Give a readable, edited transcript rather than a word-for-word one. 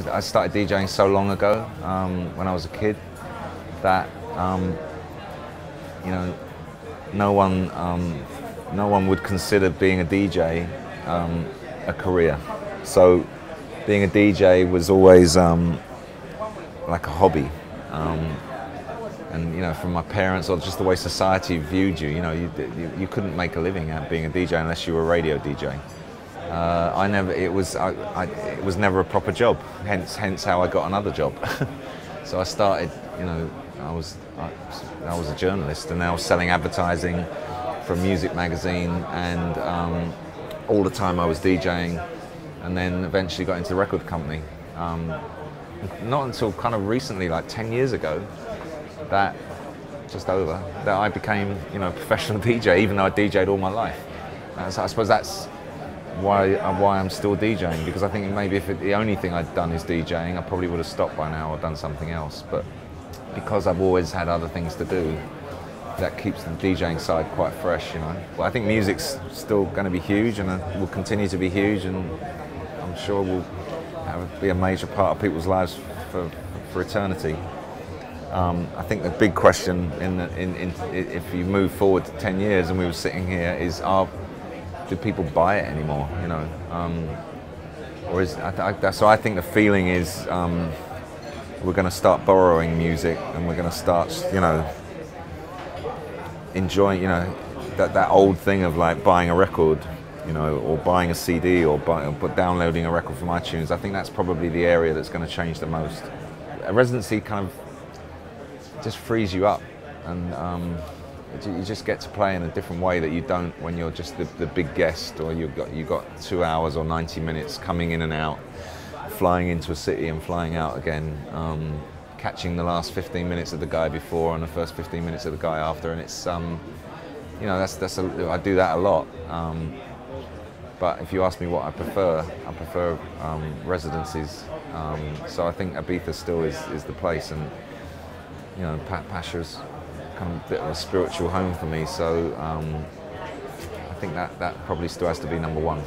I started DJing so long ago, when I was a kid, that you know, no one would consider being a DJ a career. So being a DJ was always like a hobby. And you know, from my parents or just the way society viewed you, you couldn't make a living at being a DJ unless you were a radio DJ. It was never a proper job. Hence how I got another job. So I started, I was a journalist, and I was selling advertising for a music magazine, and all the time I was DJing, and then eventually got into the record company. Not until kind of recently, like 10 years ago, that I became, a professional DJ, even though I DJed all my life. So I suppose that's why I'm still DJing, because I think maybe if the only thing I'd done is DJing, I probably would have stopped by now or done something else. But because I've always had other things to do, that keeps the DJing side quite fresh, Well, I think music's still going to be huge, and will continue to be huge, and I'm sure will be a major part of people's lives for eternity. I think the big question if you move forward to 10 years and we were sitting here is, do people buy it anymore? Or so I think the feeling is we're going to start borrowing music, and we're going to start enjoying that old thing of like buying a record, or buying a CD, or downloading a record from iTunes. I think that's probably the area that's going to change the most. A residency kind of just frees you up, and you just get to play in a different way that you don't when you're just the big guest, or you got 2 hours or 90 minutes coming in and out, flying into a city and flying out again, catching the last 15 minutes of the guy before and the first 15 minutes of the guy after, and it's I do that a lot. But if you ask me what I prefer residencies. So I think Ibiza still is the place, and Pacha's kind of a bit of a spiritual home for me. So I think that probably still has to be number one.